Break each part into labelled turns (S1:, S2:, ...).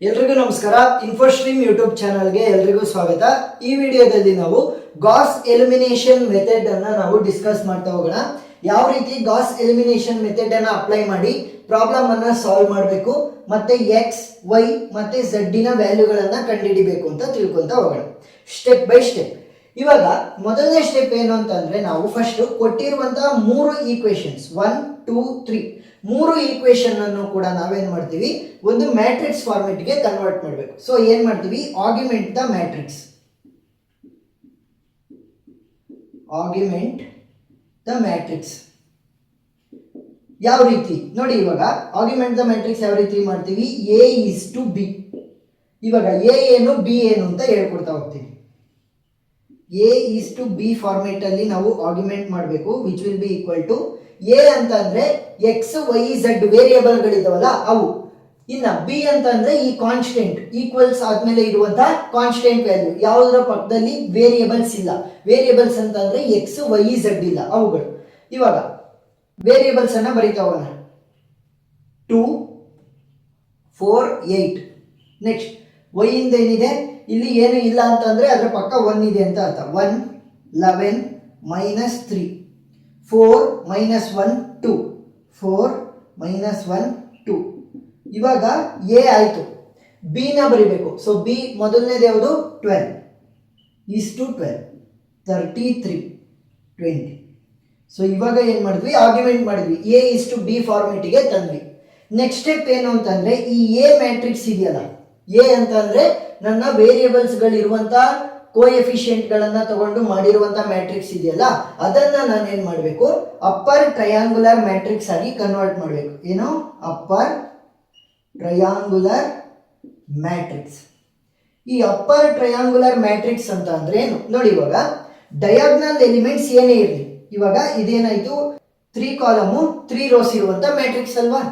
S1: ಎಲ್ರಿಗೂ ನಮಸ್ಕಾರ. ಇನ್ಫೋಸ್ಟ್ರೀಮ್ ಯೂಟ್ಯೂಬ್ ಚಾನಲ್ಗೆ ಎಲ್ರಿಗೂ ಸ್ವಾಗತ. ಈ ವಿಡಿಯೋದಲ್ಲಿ ನಾವು ಗಾಸ್ ಎಲಿಮಿನೇಷನ್ ಮೆಥಡ್ ಅನ್ನ ನಾವು ಡಿಸ್ಕಸ್ ಮಾಡ್ತಾ ಹೋಗೋಣ. ಯಾವ ರೀತಿ ಗಾಸ್ ಎಲಿಮಿನೇಷನ್ ಮೆಥಡ್ ಅನ್ನ ಅಪ್ಲೈ ಮಾಡಿ ಪ್ರಾಬ್ಲಮ್ ಅನ್ನ ಸಾಲ್ವ್ ಮಾಡಬೇಕು, ಮತ್ತೆ ಎಕ್ಸ್ ವೈ ಮತ್ತೆ ಝಡ್ಡಿನ ವ್ಯಾಲ್ಯೂಗಳನ್ನ ಕಂಡುಹಿಡಿಬೇಕು ಅಂತ ತಿಳ್ಕೊಂತ ಹೋಗೋಣ ಸ್ಟೆಪ್ ಬೈ ಸ್ಟೆಪ್. ಇವಾಗ ಮೊದಲನೇ ಸ್ಟೆಪ್ ಏನು ಅಂತಂದ್ರೆ, ನಾವು ಫಸ್ಟ್ ಕೊಟ್ಟಿರುವಂತಹ ಮೂರು ಈಕ್ವೇಶನ್ಸ್ 1 2 3 ಮೂರು ಈಕ್ವೇಶನ್ ಅನ್ನು ಕೂಡ ನಾವೇನ್ ಮಾಡ್ತೀವಿ, ಒಂದು ಮ್ಯಾಟ್ರಿಕ್ಸ್ ಫಾರ್ಮೆಟ್ ಗೆ ಕನ್ವರ್ಟ್ ಮಾಡಬೇಕು. ಸೊ ಏನ್ ಮಾಡ್ತೀವಿ, argument the matrix. Argument the matrix ಯಾವ ರೀತಿ ನೋಡಿ, ಇವಾಗ ಆರ್ಗ್ಯುಮೆಂಟ್ ದ ಮ್ಯಾಟ್ರಿಕ್ಸ್ ಯಾವ ರೀತಿ ಮಾಡ್ತೀವಿ, ಎ ಇಸ್ ಟು ಬಿ. ಇವಾಗ ಎ ಏನು ಬಿ ಏನು ಅಂತ ಹೇಳ್ಕೊಡ್ತಾ ಹೋಗ್ತೀವಿ. A is to B format ಅಲ್ಲಿ ನಾವು ಆರ್ಗ್ಯುಮೆಂಟ್ ಮಾಡಬೇಕು, which will be equal to A ಅಂತ ಅಂದ್ರೆ ಎಕ್ಸ್ ವೈ ಝಡ್ ವೇರಿಯೇಬಲ್ ಗಳಿದಾವಲ್ಲ ಅವು. ಇನ್ನ ಬಿ ಅಂತ ಅಂದ್ರೆ ಈ ಕಾನ್ಸ್ಟೆಂಟ್ ಈಕ್ವಲ್ಸ್ ಆದ್ಮೇಲೆ ಇರುವಂತಹ ಕಾನ್ಸ್ಟೆಂಟ್ ವ್ಯಾಲ್ಯೂ, ಯಾವುದರ ಪಕ್ಕದಲ್ಲಿ ವೇರಿಯೇಬಲ್ಸ್ ಇಲ್ಲ. ವೇರಿಯೇಬಲ್ಸ್ ಅಂತ ಅಂದ್ರೆ ಎಕ್ಸ್ ವೈ ಝಡ್ ಇಲ್ಲ ಅವುಗಳು. ಇವಾಗ ವೇರಿಯೇಬಲ್ಸ್ ಅನ್ನ ಬರೀತಾ ಹೋಗೋಣ. 2 4 8. ನೆಕ್ಸ್ಟ್ ವೈ ಇಂದ ಏನಿದೆ, ಇಲ್ಲಿ ಏನು ಇಲ್ಲ ಅಂತಂದ್ರೆ ಅದ್ರ ಪಕ್ಕ 1 ಇದೆ ಅಂತ ಅರ್ಥ. 1 11 -3 4 -1 2 4 -1 2. ಇವಾಗ ಎ ಆಯ್ತು, ಬಿ ನ ಬರಿಬೇಕು. ಸೊ ಬಿ ಮೊದಲನೇದು ಯಾವುದು, 12 ಈಸ್ ಟು 12 33 20. ಸೊ ಇವಾಗ ಏನ್ ಮಾಡಿದ್ವಿ, ಆರ್ಗ್ಯುಮೆಂಟ್ ಮಾಡಿದ್ವಿ, ಎ ಇಸ್ ಟು ಬಿ ಫಾರ್ಮೆಟಿಗೆ ತಂದ್ವಿ. ನೆಕ್ಸ್ಟ್ ಸ್ಟೆಪ್ ಏನು ಅಂತಂದ್ರೆ, ಈ ಎ ಮ್ಯಾಟ್ರಿಕ್ಸ್ ಇದೆಯಲ್ಲ, ಎ ಅಂತ ಅಂದ್ರೆ ನನ್ನ ವೇರಿಯೇಬಲ್ಸ್ ಗಳಿರುವಂತ ಕೋಎಫಿಷಿಯಂಟ್ ಗಳನ್ನ ತಗೊಂಡು ಮಾಡಿರುವಂತ ಮ್ಯಾಟ್ರಿಕ್ಸ್ ಇದೆಯಲ್ಲ, ಅದನ್ನ ನಾನು ಏನ್ ಮಾಡಬೇಕು, ಅಪ್ಪರ್ ಟ್ರಯಾಂಗುಲರ್ ಮ್ಯಾಟ್ರಿಕ್ಸ್ ಆಗಿ ಕನ್ವರ್ಟ್ ಮಾಡಬೇಕು. ಏನು, ಅಪ್ಪರ್ ಟ್ರಯಾಂಗುಲರ್ ಮ್ಯಾಟ್ರಿಕ್ಸ್. ಈ ಅಪ್ಪರ್ ಟ್ರಯಾಂಗುಲರ್ ಮ್ಯಾಟ್ರಿಕ್ಸ್ ಅಂತ ಅಂದ್ರೆ ಏನು ನೋಡಿ, ಇವಾಗ ಡಯಾಗ್ನಲ್ ಎಲಿಮೆಂಟ್ಸ್ ಏನೇ ಇರಲಿ, ಇವಾಗ ಇದೇನಾಯ್ತು 3 ಕಾಲಮು 3 ರೋಸ್ ಇರುವಂತ ಮ್ಯಾಟ್ರಿಕ್ಸ್ ಅಲ್ವಾ.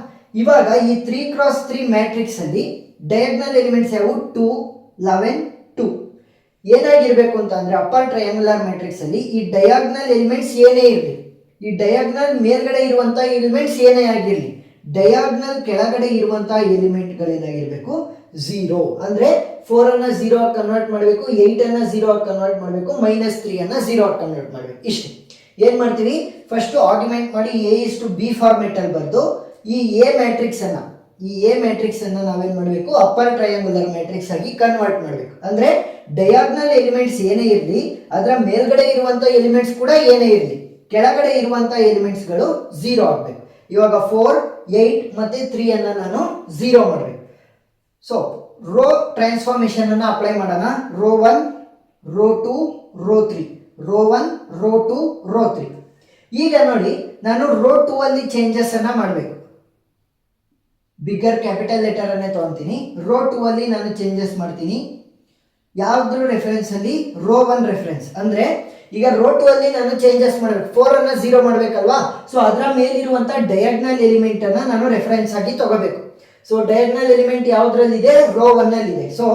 S1: ಇವಾಗ ಈ 3x3 ಮ್ಯಾಟ್ರಿಕ್ಸ್ ಅಲ್ಲಿ ಡಯಾಗ್ನಲ್ ಎಲಿಮೆಂಟ್ಸ್ ಯಾವು, 2 11 2. ಏನಾಗಿರ್ಬೇಕು ಅಂತ ಅಂದ್ರೆ, ಅಪ್ಪರ್ ಟ್ರಯಾಂಗುಲರ್ ಮ್ಯಾಟ್ರಿಕ್ಸ್ ಅಲ್ಲಿ ಈ ಡಯಾಗ್ನಲ್ ಎಲಿಮೆಂಟ್ಸ್ ಏನೇ ಇರಲಿ, ಈ ಡಯಾಗ್ನಲ್ ಮೇಲ್ಗಡೆ ಇರುವಂತಹ ಎಲಿಮೆಂಟ್ಸ್ ಏನೇ ಆಗಿರಲಿ, ಡಯಾಗ್ನಲ್ ಕೆಳಗಡೆ ಇರುವಂತಹ ಎಲಿಮೆಂಟ್ ಗಳೇನಾಗಿರ್ಬೇಕು, 0. ಅಂದ್ರೆ 4 ಅನ್ನ 0 ಆಗಿ ಕನ್ವರ್ಟ್ ಮಾಡಬೇಕು, 8 ಅನ್ನ 0 ಆಗಿ ಕನ್ವರ್ಟ್ ಮಾಡಬೇಕು, -3 ಅನ್ನ 0 ಆಗಿ ಕನ್ವರ್ಟ್ ಮಾಡಬೇಕು. ಇಷ್ಟೇ. ಏನ್ ಮಾಡ್ತೀವಿ, ಫಸ್ಟ್ ಆರ್ಗ್ಯುಮೆಂಟ್ ಮಾಡಿ A is to B format ಅಲ್ಲಿ ಬರೆದು ಈ ಎ ಮ್ಯಾಟ್ರಿಕ್ಸ್ ಅನ್ನ ನಾವೇನ್ ಮಾಡಬೇಕು, ಅಪ್ಪರ್ ಟ್ರಯಾಂಗುಲರ್ ಮ್ಯಾಟ್ರಿಕ್ಸ್ ಆಗಿ ಕನ್ವರ್ಟ್ ಮಾಡಬೇಕು. ಅಂದ್ರೆ ಡಯಾಗ್ನಲ್ ಎಲಿಮೆಂಟ್ಸ್ ಏನೇ ಇರಲಿ, ಅದರ ಮೇಲ್ಗಡೆ ಇರುವಂತ ಎಲಿಮೆಂಟ್ಸ್ ಕೂಡ ಏನೇ ಇರಲಿ, ಕೆಳಗಡೆ ಇರುವಂತ ಎಲಿಮೆಂಟ್ಸ್ ಗಳು 0 ಆಗಬೇಕು. ಇವಾಗ 4 8 ಮತ್ತೆ 3 ಅನ್ನ ನಾನು 0 ಮಾಡಬೇಕು. ಸೊ ರೋ ಟ್ರಾನ್ಸ್ಫಾರ್ಮೇಶನ್ ಅನ್ನ ಅಪ್ಲೈ ಮಾಡೋಣ. Row 1 row 2 row 3 row 1 row 2 row 3. ಈಗ ನೋಡಿ, ನಾನು ರೋ 2 ಅಲ್ಲಿ ಚೇಂಜಸ್ ಅನ್ನ ಮಾಡಬೇಕು. ಬಿಗರ್ ಕ್ಯಾಪಿಟಲ್ ಲೆಟರ್ ಅನ್ನೇ ತಗೊಂತೀನಿ. ರೋ 2 ಅಲ್ಲಿ ನಾನು ಚೇಂಜಸ್ ಮಾಡ್ತೀನಿ. ಯಾವ್ದ್ರ ರೆಫರೆನ್ಸ್ ಅಲ್ಲಿ, ರೋ 1 ರೆಫರೆನ್ಸ್. ಅಂದ್ರೆ ಈಗ ರೋ 2 ಅಲ್ಲಿ ನಾನು ಚೇಂಜಸ್ ಮಾಡಬೇಕು, 4 ಅನ್ನ 0 ಮಾಡಬೇಕಲ್ವಾ. ಸೊ ಅದರ ಮೇಲಿರುವಂತ ಡಯಾಗ್ನಲ್ ಎಲಿಮೆಂಟ್ ಅನ್ನ ನಾನು ರೆಫರೆನ್ಸ್ ಆಗಿ ತಗೋಬೇಕು. ಸೊ ಡಯಾಗ್ನಲ್ ಎಲಿಮೆಂಟ್ ಯಾವ್ದ್ರಲ್ಲಿ ಇದೆ, ರೋ 1 ಅಲ್ಲಿ ಇದೆ. ಸೊ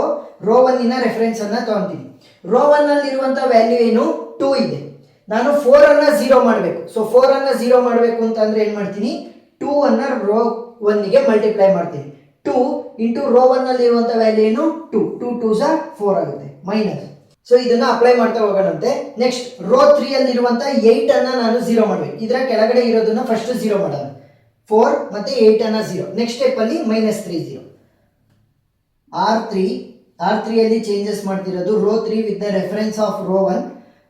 S1: ರೋ 1 ಇನ ರೆಫರೆನ್ಸ್ ಅನ್ನ ತಗೊಂತೀನಿ. ರೋ 1 ಅಲ್ಲಿ ಇರುವಂತ ವ್ಯಾಲ್ಯೂ ಏನು, 2 ಇದೆ. ನಾನು 4 ಅನ್ನ 0 ಮಾಡಬೇಕು. ಸೊ 4 ಅನ್ನ 0 ಮಾಡಬೇಕು ಅಂತ ಅಂದ್ರೆ ಏನ್ ಮಾಡ್ತೀನಿ, 2 ಅನ್ನ ರೋ 1 ಗೆ ಮಲ್ಟಿಪ್ಲೈ ಮಾಡ್ತೀನಿ. 2 ಇಂಟು ರೋ 1 ಅಲ್ಲಿ ಇರುವಂತ ವ್ಯಾಲ್ಯೂ ಏನು, 2 2 2 4 ಆಗುತ್ತೆ, ಮೈನಸ್. ಸೊ ಇದನ್ನ ಅಪ್ಲೈ ಮಾಡ್ತಾ ಹೋಗೋಣಂತೆ. ನೆಕ್ಸ್ಟ್ ರೋ 3 ಅಲ್ಲಿ ಇರುವಂತ 8 ಅನ್ನ ನಾನು 0 ಮಾಡಬೇಕು. ಇದರ ಕೆಳಗಡೆ ಇರೋದನ್ನ ಫಸ್ಟ್ 0 ಮಾಡೋಣ. 4 ಮತ್ತೆ 8 ಅನ್ನ 0. ನೆಕ್ಸ್ಟ್ ಸ್ಟೆಪ್ ಅಲ್ಲಿ -3 0. R3 ಅಲ್ಲಿ ಚೇಂಜಸ್ ಮಾಡ್ತಿರೋದು row 3 with the reference of row 1.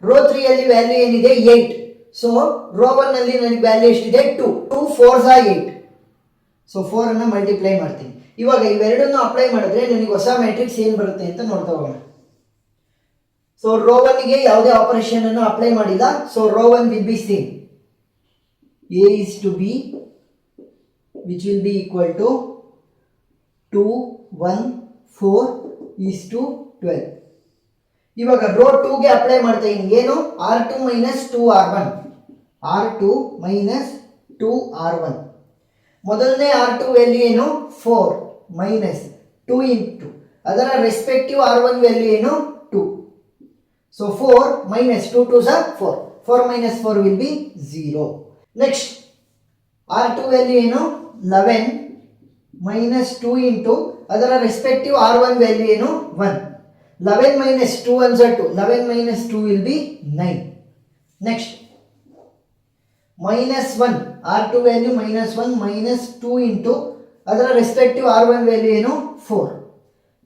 S1: Row 3 ಅಲ್ಲಿ ವ್ಯಾಲ್ಯೂ ಏನಿದೆ, 8. ಸೊ ರೋ 1 ಅಲ್ಲಿ ನನಗೆ ವ್ಯಾಲ್ಯೂ ಎಷ್ಟಿದೆ, 2 2 4 8. ಸೊ 4 ಅನ್ನ ಮಲ್ಟಿಪ್ಲೈ ಮಾಡ್ತೀನಿ. ಇವಾಗ ಇವೆರಡನ್ನು ಅಪ್ಲೈ ಮಾಡಿದ್ರೆ ನನಗೆ ಹೊಸ ಮ್ಯಾಟ್ರಿಕ್ಸ್ ಏನ್ ಬರುತ್ತೆ ಅಂತ ನೋಡ್ತಾ ಹೋಗೋಣ. ಸೊ ರೋ 1 ಗೆ ಯಾವುದೇ ಆಪರೇಷನ್ ಅನ್ನು ಅಪ್ಲೈ ಮಾಡಿಲ್ಲ. So row 1 will be same, A is to B which will be equal to 2 1 4 is to 12. ಇವಾಗ ರೋ 2 ಗೆ ಅಪ್ಲೈ ಮಾಡ್ತಾ ಇದ್ದೀನಿ. ಏನು, R2 - 2R1. R2 - 2R1. ಮೊದಲನೇ R2 ವ್ಯಾಲ್ಯೂ ಏನು, 4 ಮೈನಸ್ 2 ಇಂಟು ಅದರ ರೆಸ್ಪೆಕ್ಟಿವ್ R1 ವ್ಯಾಲ್ಯೂ ಏನು, 2. So 4 minus 2 2s are 4. 4 minus 4 will be 0. Next R2 value ಏನು 11 minus 2 into ಅದರ ರೆಸ್ಪೆಕ್ಟಿವ್ R1 ವ್ಯಾಲ್ಯೂ ಏನು 1. 11 minus 2 ones are 2. 11 minus 2 will be 9. Next, minus 1, R2 value minus 1 minus 2 into ಅದರ respective R1 value ಏನು 4.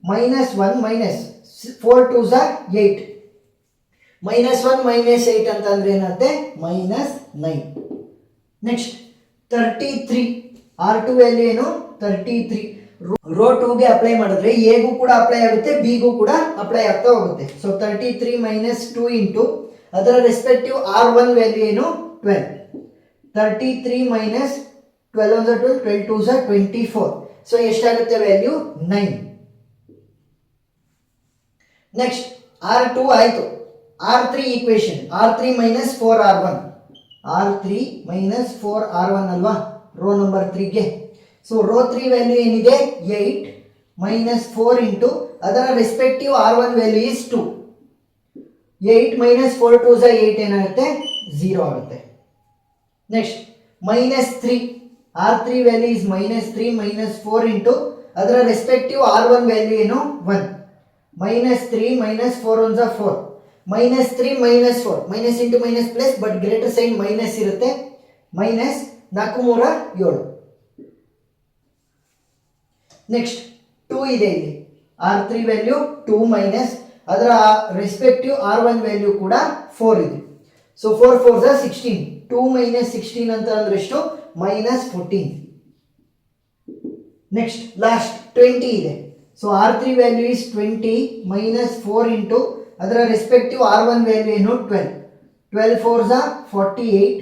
S1: minus 1 minus 4 2s are 8. minus 1 minus 8 ಅಂತಂದ್ರೆ ಏನಾಗುತ್ತೆ minus 9. Next 33, R2 value ಏನು 33. Rho 2 ಗೆ apply ಮಾಡಿದ್ರೆ A ಗೂ ಕೂಡ ಅಪ್ಲೈ ಆಗುತ್ತೆ, ಬಿ ಗೂ ಕೂಡ ಅಪ್ಲೈ ಆಗ್ತಾ ಹೋಗುತ್ತೆ. ಸೊ 33 minus 2 into ಅದರ ರೆಸ್ಪೆಕ್ಟಿವ್ R1 ವ್ಯಾಲ್ಯೂ ಏನು 12. 33 minus 12 on the 12, 12 2s are 24. So ಎಷ್ಟಾಗುತ್ತೆ ವ್ಯಾಲ್ಯೂ 9. ನೆಕ್ಸ್ಟ್ R2 ಆಯಿತು. R3 equation, R3 minus 4R1, R3 minus 4R1 ಅಲ್ವಾ ರೋ ನಂಬರ್ 3 ಗೆ. ಸೊ ರೋ 3 ವ್ಯಾಲ್ಯೂ ಏನಿದೆ 8 minus 4 into ಅದರ respective R1 value is 2. 8 minus 4 2s are 8 ಏನಾಗುತ್ತೆ 0 ಆಗುತ್ತೆ. Next minus 3, R3 value is minus 3 minus 4 into ಅದರ respective R1 value ಏನು 1. minus 3 minus 4 ones are 4. minus 3 minus 4, minus into minus plus but greater sign minus ಇರುತ್ತೆ. minus 4 3 7. Next 2 ಇದೆ ಇಲ್ಲಿ, R3 value 2 minus ಅದರ respective R1 value ಕೂಡ 4 ಇದೆ. So 4 4s are 16. 2 minus 16 ಅಂತ ಅಂದ್ರೆ ಎಷ್ಟು minus 14. ನೆಕ್ಸ್ಟ್ ಲಾಸ್ಟ್ 20 ಇದೆ. So R3 value is 20 minus 4 into ಅದರ ರೆಸ್ಪೆಕ್ಟಿವ್ R1 ವ್ಯಾಲ್ಯೂ ಏನು 12. 12 4s are 48.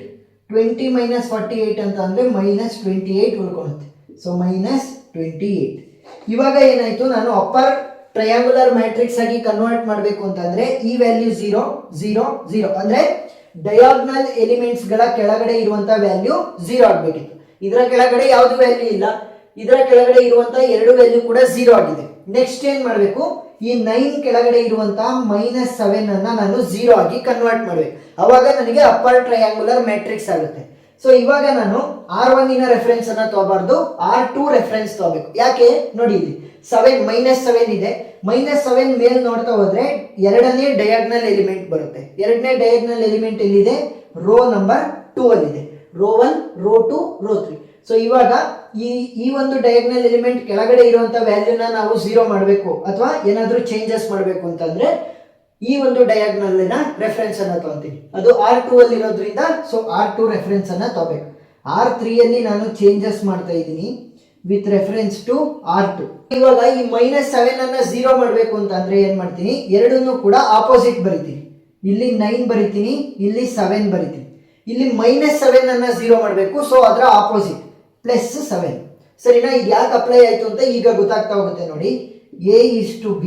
S1: 20 minus 48 ಅಂತ ಅಂದ್ರೆ minus 28 ಉಳ್ಕೊಳ್ಳುತ್ತೆ. So minus 28. ಇವಾಗ ಏನಾಯ್ತು, ನಾನು ಅಪ್ಪರ್ ಟ್ರಯಾಂಗುಲರ್ ಮ್ಯಾಟ್ರಿಕ್ಸ್ ಆಗಿ ಕನ್ವರ್ಟ್ ಮಾಡಬೇಕು ಅಂತಂದ್ರೆ ಈ ವ್ಯಾಲ್ಯೂ 0 0 0 ಅಂದ್ರೆ ಡಯಾಗ್ನಲ್ ಎಲಿಮೆಂಟ್ಸ್ ಗಳ ಕೆಳಗಡೆ ಇರುವಂತ ವ್ಯಾಲ್ಯೂ 0 ಆಗಬೇಕಿತ್ತು. ಇದರ ಕೆಳಗಡೆ ಯಾವುದು ವ್ಯಾಲ್ಯೂ ಇಲ್ಲ, ಇದರ ಕೆಳಗಡೆ ಇರುವಂತ ಎರಡು ವ್ಯಾಲ್ಯೂ ಕೂಡ 0 ಆಗಿದೆ. ನೆಕ್ಸ್ಟ್ ಏನ್ ಮಾಡಬೇಕು, ಈ 9 ಕೆಳಗಡೆ ಇರುವಂತಹ -7 ಅನ್ನ ನಾನು 0 ಆಗಿ ಕನ್ವರ್ಟ್ ಮಾಡಬೇಕು. ಅವಾಗ ನನಗೆ ಅಪ್ಪರ್ ಟ್ರಯಾಂಗುಲರ್ ಮ್ಯಾಟ್ರಿಕ್ಸ್ ಆಗುತ್ತೆ. ಸೊ ಇವಾಗ ನಾನು R1 ಇನ ರೆಫರೆನ್ಸ್ ಅನ್ನ ತಗೋಬಾರ್ದು, R2 ರೆಫರೆನ್ಸ್ ತಗೋಬೇಕು. ಯಾಕೆ ನೋಡಿ, ಇಲ್ಲಿ 7 -7 ಇದೆ. -7 ಮೇಲೆ ನೋಡ್ತಾ ಹೋದ್ರೆ ಎರಡನೇ ಡಯಾಗ್ನಲ್ ಎಲಿಮೆಂಟ್ ಬರುತ್ತೆ. ಎರಡನೇ ಡಯಾಗ್ನಲ್ ಎಲಿಮೆಂಟ್ ಎಲ್ಲಿದೆ, ರೋ ನಂಬರ್ 2 ಅಲ್ಲಿದೆ. Rho 1 row 2 row 3. ಸೊ ಇವಾಗ ಈ ಒಂದು ಡಯಾಗ್ನಲ್ ಎಲಿಮೆಂಟ್ ಕೆಳಗಡೆ ಇರುವಂತ ವ್ಯಾಲ್ಯೂನ ನಾವು 0 ಮಾಡಬೇಕು ಅಥವಾ ಏನಾದ್ರೂ ಚೇಂಜಸ್ ಮಾಡಬೇಕು ಅಂತಂದ್ರೆ ಈ ಒಂದು ಡಯಾಗ್ನಲ್ ರೆಫರೆನ್ಸ್ ಅನ್ನ ತಗೊಂತೀನಿ. ಅದು R2 ಅಲ್ಲಿ ಇರೋದ್ರಿಂದ ಸೊ R2 ರೆಫರೆನ್ಸ್ ಅನ್ನ ತಗೋಬೇಕು. R3 ಅಲ್ಲಿ ನಾನು ಚೇಂಜಸ್ ಮಾಡ್ತಾ ಇದ್ದೀನಿ ವಿತ್ ರೆಫರೆನ್ಸ್ ಟು R2. ಇವಾಗ ಈ -7 ಅನ್ನ 0 ಮಾಡಬೇಕು ಅಂತಂದ್ರೆ ಏನ್ ಮಾಡ್ತೀನಿ, ಎರಡನ್ನೂ ಕೂಡ ಆಪೋಸಿಟ್ ಬರಿತೀನಿ. ಇಲ್ಲಿ 9 ಬರಿತೀನಿ, ಇಲ್ಲಿ 7 ಬರಿತೀನಿ. ಇಲ್ಲಿ -7 ಅನ್ನ 0 ಮಾಡಬೇಕು, ಸೊ ಅದರ ಆಪೋಸಿಟ್ +7. ಸರಿನಾ? ಇದು ಯಾಕೆ ಅಪ್ಲೈ ಆಯ್ತು ಅಂತ ಈಗ ಗೊತ್ತಾಗ್ತಾ ಹೋಗುತ್ತೆ ನೋಡಿ. A is to B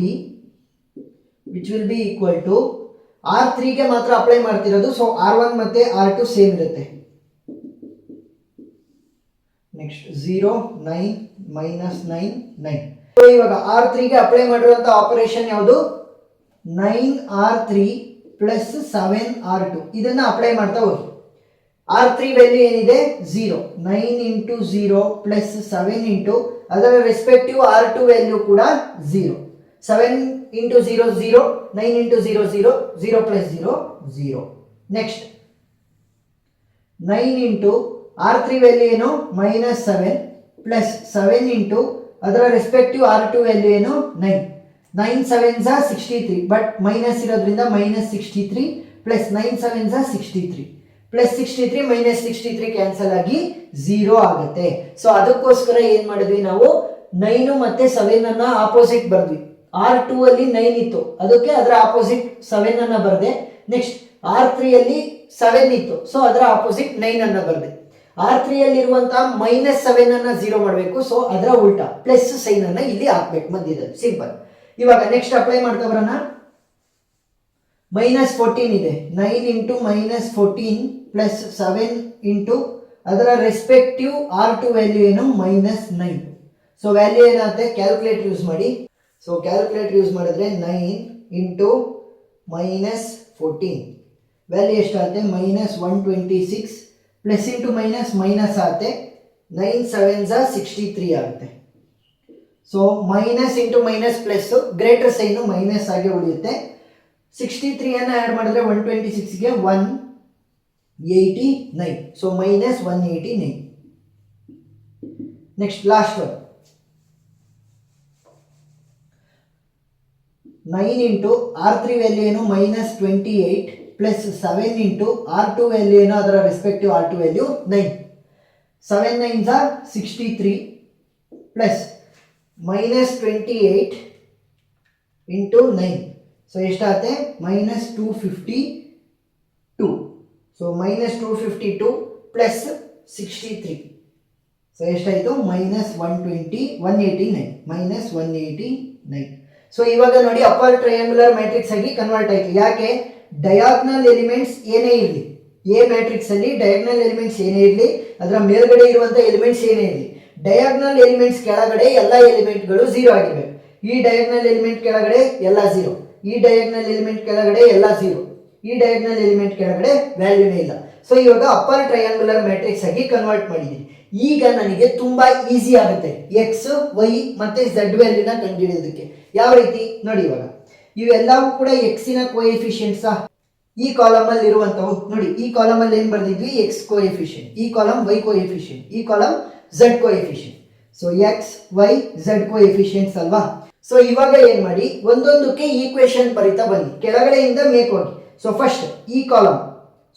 S1: which will be equal to R3 ಗೆ ಮಾತ್ರ ಅಪ್ಲೈ ಮಾಡ್ತಿರೋದು. ಸೊ R1 ಮತ್ತೆ R2 ಸೇಮ್ ಇರುತ್ತೆ. ನೆಕ್ಸ್ಟ್ 0 9 -9 9. ಸೊ ಇವಾಗ R3 ಗೆ ಅಪ್ಲೈ ಮಾಡಿರುವಂತ ಆಪರೇಷನ್ ಯಾವುದು, 9R3 + 7R2 ಇದನ್ನ ಅಪ್ಲೈ ಮಾಡ್ತಾ ಹೋಗಿ. R3 ವ್ಯಾಲ್ಯೂ ಏನಿದೆ 0. 9 into 0 + 7 into ಅದರ ರೆಸ್ಪೆಕ್ಟಿವ್ R2 ವ್ಯಾಲ್ಯೂ ಕೂಡ 0. 7 into 0 0, 9 into 0 0, 0 + 0 0. Next 9 into R3 value ಏನು -7 + 7 into ಅದರ ರೆಸ್ಪೆಕ್ಟಿವ್ R2 ವ್ಯಾಲ್ಯೂ ಏನು 9. 9 7s are 63 ಬಟ್ ಮೈನಸ್ ಇರೋದ್ರಿಂದ -63 + 9 7s are 63 +63 -63 ಕ್ಯಾನ್ಸಲ್ ಆಗಿ 0 ಆಗುತ್ತೆ. ಸೊ ಅದಕ್ಕೋಸ್ಕರ ಏನ್ ಮಾಡಿದ್ವಿ ನಾವು, 9 ಮತ್ತೆ 7 ಅನ್ನ ಆಪೋಸಿಟ್ ಬರ್ದ್ವಿ. R2 ಅಲ್ಲಿ 9 ಇತ್ತು, ಅದಕ್ಕೆ ಅದರ ಆಪೋಸಿಟ್ 7 ಅನ್ನ ಬರ್ದೆ. ನೆಕ್ಸ್ಟ್ R3 ಅಲ್ಲಿ 7 ಇತ್ತು, ಸೊ ಅದರ ಆಪೋಸಿಟ್ 9 ಅನ್ನ ಬರ್ದೆ. R3 ಅಲ್ಲಿ ಇರುವಂತಹ -7 ಅನ್ನ 0 ಮಾಡಬೇಕು, ಸೊ ಅದರ ಉಲ್ಟಾ ಪ್ಲಸ್ ಸೈನ್ ಅನ್ನ ಇಲ್ಲಿ ಹಾಕ್ಬೇಕು ಮಧ್ಯದಲ್ಲಿ. ಸಿಂಪಲ್. ಇವಾಗ ನೆಕ್ಸ್ಟ್ ಅಪ್ಲೈ ಮಾಡ್ತಾ ಬರೋಣ. -14 ಇದೆ. 9 into -14 + 7 into ಅದರ ರೆಸ್ಪೆಕ್ಟಿವ್ R2 ವ್ಯಾಲ್ಯೂ ಏನು -9. ಸೊ ವ್ಯಾಲ್ಯೂ ಏನಾಗುತ್ತೆ, ಕ್ಯಾಲ್ಕುಲೇಟರ್ ಯೂಸ್ ಮಾಡಿ. ಸೊ ಕ್ಯಾಲ್ಕುಲೇಟರ್ ಯೂಸ್ ಮಾಡಿದ್ರೆ 9 into -14 ವ್ಯಾಲ್ಯೂ ಎಷ್ಟಾಗುತ್ತೆ, -126 ಪ್ಲಸ್ ಇಂಟು ಮೈನಸ್ ಮೈನಸ್ ಆಗುತ್ತೆ. 9 7s are 63 ಆಗುತ್ತೆ. So minus into minus plus, greater sign minus ಆಗಿ ಉಳಿಯುತ್ತೆ. 63 ಆ್ಯಡ್ ಮಾಡಿದ್ರೆ 126ಗೆ 189. So minus 189. Next last one, 9 into R3 value ಏನು -28 ಪ್ಲಸ್ 7 ಇಂಟು R2 ವ್ಯಾಲ್ಯೂ ಏನು ಅದರ respective R2 value 9. 7 9s are 63 plus -28 into 9. So ಎಷ್ಟಾಗುತ್ತೆ -252. So -252 plus 63. So ಎಷ್ಟಾಯಿತು -189. So ಇವಾಗ ನೋಡಿ ಅಪ್ಪರ್ ಟ್ರಯಾಂಗುಲರ್ ಮ್ಯಾಟ್ರಿಕ್ಸ್ ಆಗಿ ಕನ್ವರ್ಟ್ ಆಯಿತು. ಯಾಕೆ? ಡಯಾಗ್ನಲ್ ಎಲಿಮೆಂಟ್ಸ್ ಏನೇ ಇರಲಿ, ಎ ಮ್ಯಾಟ್ರಿಕ್ಸ್ ಅಲ್ಲಿ ಡಯಾಗ್ನಲ್ ಎಲಿಮೆಂಟ್ಸ್ ಏನೇ ಇರಲಿ, ಅದರ ಮೇಲ್ಗಡೆ ಇರುವಂತಹ ಎಲಿಮೆಂಟ್ಸ್ ಏನೇ ಇರಲಿ, ಡಯಾಗ್ನಲ್ ಎಲಿಮೆಂಟ್ಸ್ ಕೆಳಗಡೆ ಎಲ್ಲ ಎಲಿಮೆಂಟ್ಗಳು 0 ಆಗಿರಬೇಕು. ಈ ಡಯಾಗ್ನಲ್ ಎಲಿಮೆಂಟ್ ಕೆಳಗಡೆ ಎಲ್ಲ 0, ಈ ಡಯಾಗ್ನಲ್ ಎಲಿಮೆಂಟ್ ಕೆಳಗಡೆ ಎಲ್ಲ 0, ಈ ಡಯಾಗ್ನಲ್ ಎಲಿಮೆಂಟ್ ಕೆಳಗಡೆ ವ್ಯಾಲ್ಯೂನೇ ಇಲ್ಲ. ಸೊ ಇವಾಗ ಅಪ್ಪರ್ ಟ್ರಯಾಂಗುಲರ್ ಮ್ಯಾಟ್ರಿಕ್ಸ್ ಆಗಿ ಕನ್ವರ್ಟ್ ಮಾಡಿದ್ದೀನಿ. ಈಗ ನನಗೆ ತುಂಬಾ ಈಸಿ ಆಗುತ್ತೆ ಎಕ್ಸ್ ವೈ ಮತ್ತೆ ಝೆಡ್ ವ್ಯಾಲ್ಯೂನ ಕಂಡುಹಿಡಿಯೋದಕ್ಕೆ. ಯಾವ ರೀತಿ ನೋಡಿ, ಇವಾಗ ಇವೆಲ್ಲವೂ ಕೂಡ ಎಕ್ಸಿನ ಕೋಎಫಿಷಿಯೆಂಟ್ಸ್. ಈ ಕಾಲಮ್ ಅಲ್ಲಿ ಇರುವಂತವು ನೋಡಿ, ಈ ಕಾಲಮ್ ಅಲ್ಲಿ ಏನ್ ಬರ್ದಿದ್ವಿ? ಎಕ್ಸ್ ಕೋಎಫಿಷಿಯೆಂಟ್, ಈ ಕಾಲಮ್ ವೈ ಕೋಎಫಿಷಿಯೆಂಟ್, ಈ column Z coefficient. So X Y Z coefficients ಅಲ್ವಾ? ಸೊ ಇವಾಗ ಏನ್ ಮಾಡಿ, ಒಂದೊಂದಕ್ಕೆ ಈಕ್ವೇಶನ್ ಬರೀತಾ ಬನ್ನಿ, ಕೆಳಗಡೆಯಿಂದ ಮೇಕ್ ಹೋಗಿ. ಸೊ ಫಸ್ಟ್ ಈ ಕಾಲಮ್,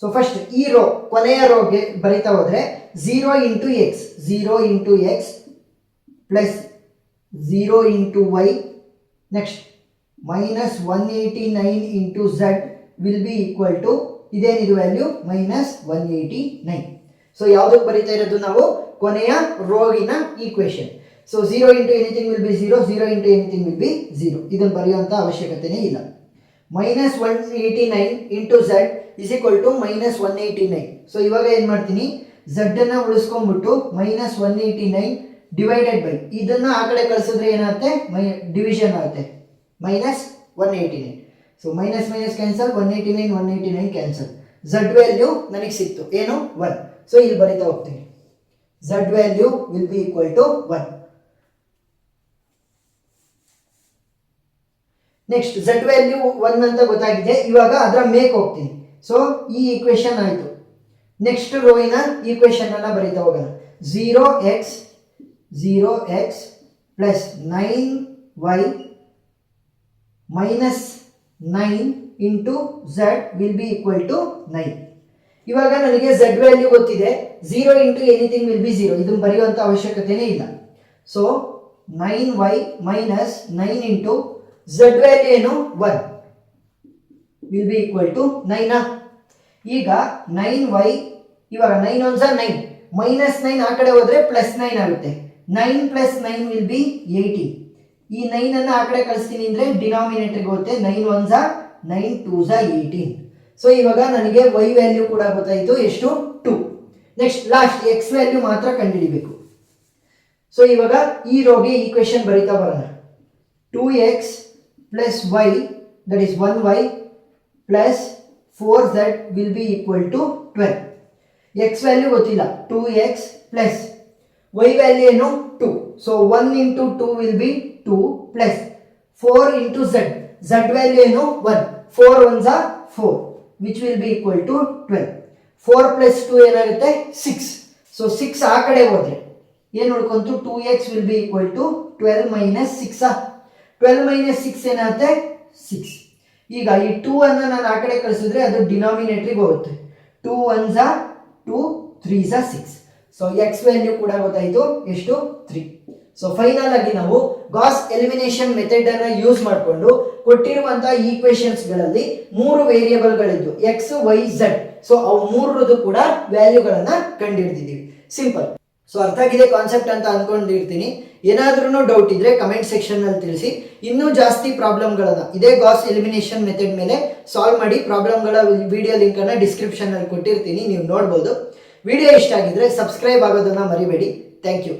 S1: ಸೊ ಫಸ್ಟ್ ಈ ರೋ, ಕೊನೆಯ ರೋಗೆ ಬರೀತಾ ಹೋದ್ರೆ 0 into X, 0 into X plus 0 into Y, next -189 into Z will be equal to ಇದೇನಿದು ವ್ಯಾಲ್ಯೂ -189. ಸೊ ಯಾವುದಕ್ಕೆ ಬರೀತಾ ಇರೋದು ನಾವು? ಕೊನೆಯ ರೋಗಿನ equation. So 0 into anything will be 0, 0 into anything will be 0. ಇದನ್ನು ಬರೆಯುವಂಥ ಅವಶ್ಯಕತೆನೇ ಇಲ್ಲ. -189 into Z is equal to -189. So ಇವಾಗ ಏನು ಮಾಡ್ತೀನಿ, ಝೆಡ್ ಅನ್ನು ಉಳಿಸ್ಕೊಂಡ್ಬಿಟ್ಟು -189 ಡಿವೈಡೆಡ್ ಬೈ ಇದನ್ನ ಆ ಕಡೆ ಕಳಿಸಿದ್ರೆ ಏನಾಗುತ್ತೆ? ಡಿವಿಷನ್ ಆಗುತ್ತೆ, -189. So minus minus cancel, 189 cancel. Z value ನನಗೆ ಸಿಕ್ತು ಏನು? 1. ಸೊ ಇಲ್ಲಿ ಬರೀತಾ ಹೋಗ್ತೀನಿ, Z value will be equal to 1. Next Z value 1 ಅಂತ ಗೊತ್ತಾಗಿದೆ. ಇವಾಗ ಅದರ ಮೇಕ್ ಹೋಗ್ತೀನಿ. ಸೊ ಈ ಈಕ್ವೇಶನ್ ಆಯಿತು. ನೆಕ್ಸ್ಟ್ ರೋಯಿನ ಈಕ್ವೇಶನ್ ಅನ್ನ ಬರೀತಾ ಹೋಗೋಣ. 0x plus 9y minus 9 into Z will be equal to 9. ಇವಾಗ ನನಗೆ ಝೆಡ್ ವ್ಯಾಲ್ಯೂ ಗೊತ್ತಿದೆ, 0 ಇಂಟು ಎನಿಥಿಂಗ್ ವಿಲ್ ಬಿ 0. ಇದನ್ನು ಬರೆಯುವಂಥ ಅವಶ್ಯಕತೆನೇ ಇಲ್ಲ. So 9y minus 9 into Z value ಏನು? 1 ವಿಲ್ ಬಿ ಈಕ್ವಲ್ ಟು 9. ಈಗ 9y, ಇವಾಗ 9 1 9, -9 ಆ ಕಡೆ ಹೋದ್ರೆ +9 ಆಗುತ್ತೆ. 9 + 9 ವಿಲ್ ಬಿ 18. ಈ 9 ಅನ್ನು ಆ ಕಡೆ ಕಳಿಸ್ತೀನಿ ಅಂದ್ರೆ ಡಿನಾಮಿನೇಟರ್ಗೆ ಹೋಗುತ್ತೆ. 9 1 9 2 18. ಸೊ ಇವಾಗ ನನಗೆ y ವ್ಯಾಲ್ಯೂ ಕೂಡ ಗೊತ್ತಾಯಿತು, ಎಷ್ಟು? 2. ನೆಕ್ಸ್ಟ್ ಲಾಸ್ಟ್ x ವ್ಯಾಲ್ಯೂ ಮಾತ್ರ ಕಂಡುಹಿಡಿಬೇಕು. ಸೊ ಇವಾಗ ಈ ರೋಗೆ ಈಕ್ವೇಶನ್ ಬರೀತಾ ಬರೋಣ. 2x plus y that is 1y plus 4z will be equal to 12. x value ಗೊತ್ತಿಲ್ಲ, 2x ಪ್ಲಸ್ y ವ್ಯಾಲ್ಯೂ ಏನು? 2. So 1 into 2 will be 2 plus 4 into z value ಏನು? 1. 4 1 4 which will be equal to 12. 4 plus 2 ಏನಾಗುತ್ತೆ? 6. So 6 ಆ ಕಡೆ ಹೋದ್ರೆ ಏನು ಉಳ್ಕೊಂತು? 2x will be equal to 12 minus 6. 12 minus 6 ಏನಾಗುತ್ತೆ? 6. ಈಗ ಈ 2 ಅನ್ನು ನಾನು ಆ ಕಡೆ ಕಳಿಸಿದ್ರೆ ಅದು ಡಿನಾಮಿನೇಟರ್ಗೆ ಹೋಗುತ್ತೆ. 2 1 2 3 6. ಸೊ x ವ್ಯಾಲ್ಯೂ ಕೂಡ ಗೊತ್ತಾಯಿತು, ಎಷ್ಟು? 3. ಸೊ ಫೈನಲ್ ಆಗಿ ನಾವು ಗಾಸ್ ಎಲಿಮಿನೇಷನ್ ಮೆಥಡ್ ಅನ್ನು ಯೂಸ್ ಮಾಡಿಕೊಂಡು ಕೊಟ್ಟಿರುವಂತಹ ಈಕ್ವೇಶನ್ಸ್ ಗಳಲ್ಲಿ 3 ವೇರಿಯೇಬಲ್ಗಳಿದ್ದು x y z. ಸೊ ಅವು ಮೂರರದ್ದು ಕೂಡ ವ್ಯಾಲ್ಯೂಗಳನ್ನ ಕಂಡುಹಿಡಿದಿದ್ದೀವಿ. ಸಿಂಪಲ್. ಸೊ ಅರ್ಥ ಆಗಿದೆ ಕಾನ್ಸೆಪ್ಟ್ ಅಂತ ಅನ್ಕೊಂಡಿರ್ತೀನಿ. ಏನಾದ್ರೂ ಡೌಟ್ ಇದ್ರೆ ಕಮೆಂಟ್ ಸೆಕ್ಷನ್ ನಲ್ಲಿ ತಿಳಿಸಿ. ಇನ್ನೂ ಜಾಸ್ತಿ ಪ್ರಾಬ್ಲಮ್ಗಳನ್ನ ಇದೇ ಗಾಸ್ ಎಲಿಮಿನೇಷನ್ ಮೆಥಡ್ ಮೇಲೆ ಸಾಲ್ವ್ ಮಾಡಿ ಪ್ರಾಬ್ಲಮ್ಗಳ ವಿಡಿಯೋ ಲಿಂಕ್ ಅನ್ನ ಡಿಸ್ಕ್ರಿಪ್ಷನ್ ನಲ್ಲಿ ಕೊಟ್ಟಿರ್ತೀನಿ, ನೀವು ನೋಡ್ಬೋದು. ವಿಡಿಯೋ ಇಷ್ಟ ಆಗಿದ್ರೆ ಸಬ್ಸ್ಕ್ರೈಬ್ ಆಗೋದನ್ನ ಮರಿಬೇಡಿ. Thank you.